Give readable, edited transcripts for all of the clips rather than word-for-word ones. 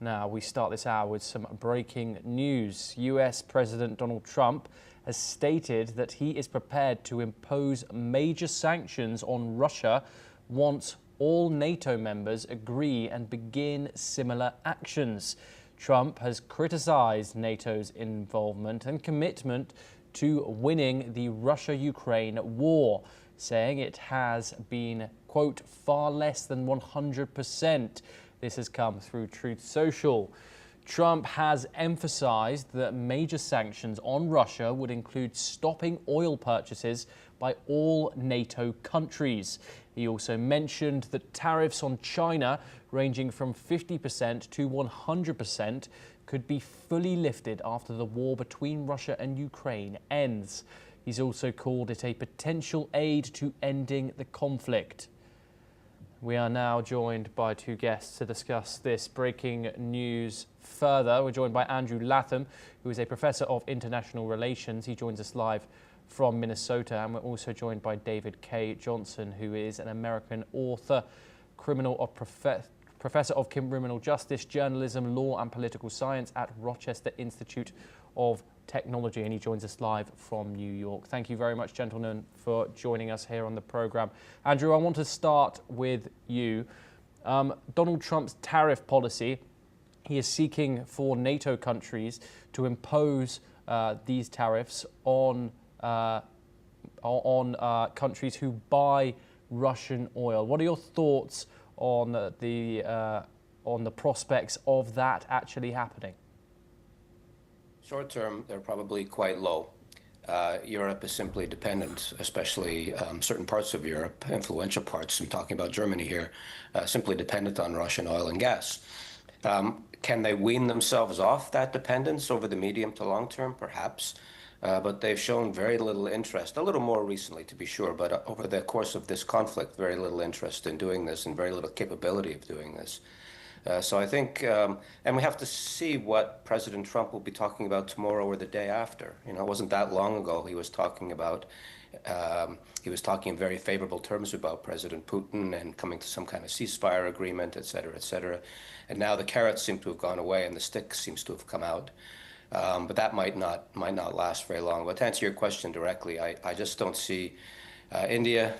Now, we start this hour with some breaking news. US President Donald Trump has stated that he is prepared to impose major sanctions on Russia once all NATO members agree and begin similar actions. Trump has criticised NATO's involvement and commitment to winning the Russia-Ukraine war, saying it has been, quote, far less than 100%. This has come through Truth Social. Trump has emphasized that major sanctions on Russia would include stopping oil purchases by all NATO countries. He also mentioned that tariffs on China, ranging from 50% to 100%, could be fully lifted after the war between Russia and Ukraine ends. He's also called it a potential aid to ending the conflict. We are now joined by two guests to discuss this breaking news further. We're joined by Andrew Latham, who is a professor of international relations. He joins us live from Minnesota. And we're also joined by David K. Johnson, who is an American author, professor of criminal justice, journalism, law and political science at Rochester Institute of Technology, and he joins us live from New York. Thank you very much, gentlemen, for joining us here on the program. Andrew, I want to start with you. Donald Trump's tariff policy, he is seeking for NATO countries to impose these tariffs on countries who buy Russian oil. What are your thoughts on the prospects of that actually happening? Short term, they're probably quite low. Europe is simply dependent, especially certain parts of Europe, influential parts, I'm talking about Germany here, simply dependent on Russian oil and gas. Can they wean themselves off that dependence over the medium to long term? Perhaps. But they've shown very little interest, a little more recently to be sure, but over the course of this conflict, very little interest in doing this and very little capability of doing this. So I think, and we have to see what President Trump will be talking about tomorrow or the day after. You know, it wasn't that long ago he was talking about, in very favorable terms about President Putin and coming to some kind of ceasefire agreement, et cetera, et cetera. And now the carrots seem to have gone away and the stick seems to have come out. But that might not last very long. But to answer your question directly, I just don't see India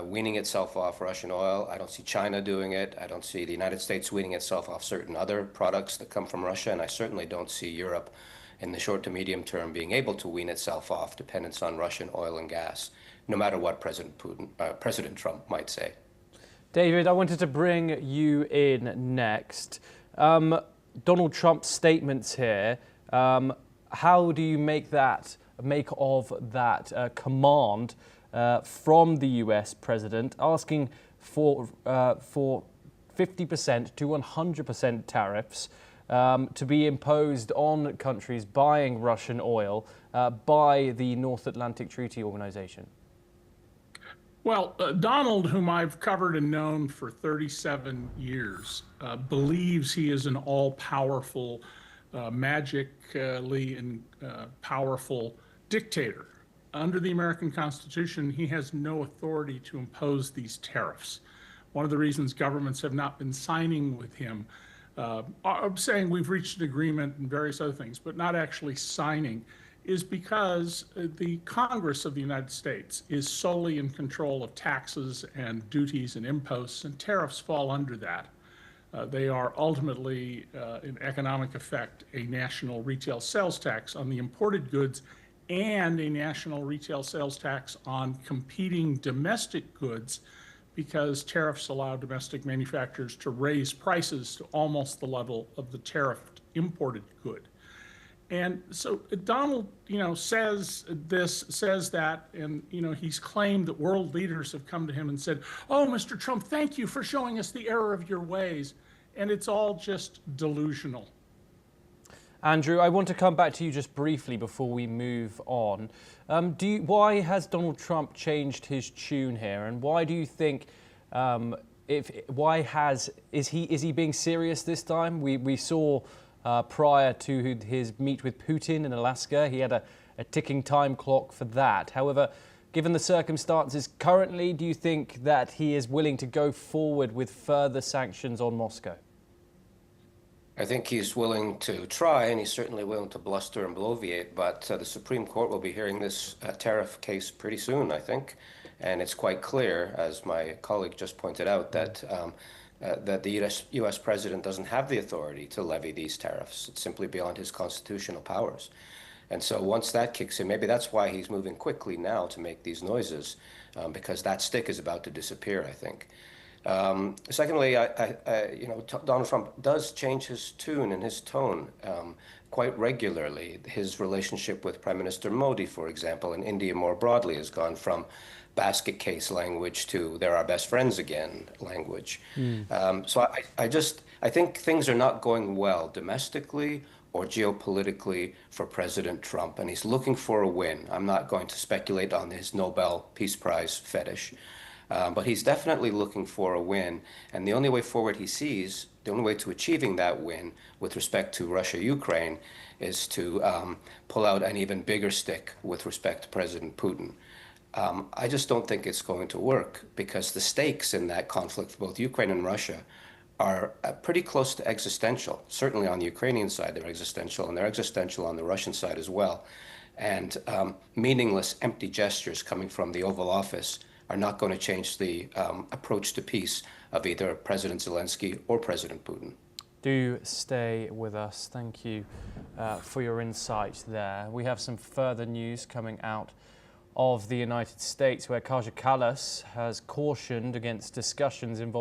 weaning itself off Russian oil. I don't see China doing it. I don't see the United States weaning itself off certain other products that come from Russia. And I certainly don't see Europe in the short to medium term being able to wean itself off dependence on Russian oil and gas, no matter what President Trump might say. David, I wanted to bring you in next. Donald Trump's statements here, how do you make of that command from the US president asking for 50% to 100% tariffs to be imposed on countries buying Russian oil by the North Atlantic Treaty Organization? Well, Donald, whom I've covered and known for 37 years, believes he is an all-powerful, magically and powerful dictator. Under the American Constitution, he has no authority to impose these tariffs. One of the reasons governments have not been signing with him, saying we've reached an agreement and various other things, but not actually signing, is because the Congress of the United States is solely in control of taxes and duties and imposts, and tariffs fall under that. They are ultimately, in economic effect, a national retail sales tax on the imported goods and a national retail sales tax on competing domestic goods, because tariffs allow domestic manufacturers to raise prices to almost the level of the tariffed imported good. And so Donald, says that, and, he's claimed that world leaders have come to him and said, oh, Mr. Trump, thank you for showing us the error of your ways. And it's all just delusional. Andrew, I want to come back to you just briefly before we move on. Why has Donald Trump changed his tune here, and why do you think? Is he being serious this time? We saw prior to his meet with Putin in Alaska, he had a ticking time clock for that. However, given the circumstances currently, do you think that he is willing to go forward with further sanctions on Moscow? I think he's willing to try, and he's certainly willing to bluster and bloviate, but the Supreme Court will be hearing this tariff case pretty soon, I think. And it's quite clear, as my colleague just pointed out, that the US president doesn't have the authority to levy these tariffs. It's simply beyond his constitutional powers. And so once that kicks in, maybe that's why he's moving quickly now to make these noises, because that stick is about to disappear, I think. Secondly, Donald Trump does change his tune and his tone quite regularly. His relationship with Prime Minister Modi, for example, and India more broadly, has gone from basket case language to "they're our best friends again" language. I think things are not going well domestically or geopolitically for President Trump, and he's looking for a win. I'm not going to speculate on his Nobel Peace Prize fetish. But he's definitely looking for a win. And the only way forward he sees, the only way to achieving that win with respect to Russia-Ukraine is to pull out an even bigger stick with respect to President Putin. I just don't think it's going to work because the stakes in that conflict, both Ukraine and Russia, are pretty close to existential. Certainly on the Ukrainian side, they're existential, and they're existential on the Russian side as well. And meaningless, empty gestures coming from the Oval Office are not going to change the approach to peace of either President Zelensky or President Putin. Do stay with us. Thank you for your insight there. We have some further news coming out of the United States, where Kaja Kallas has cautioned against discussions involving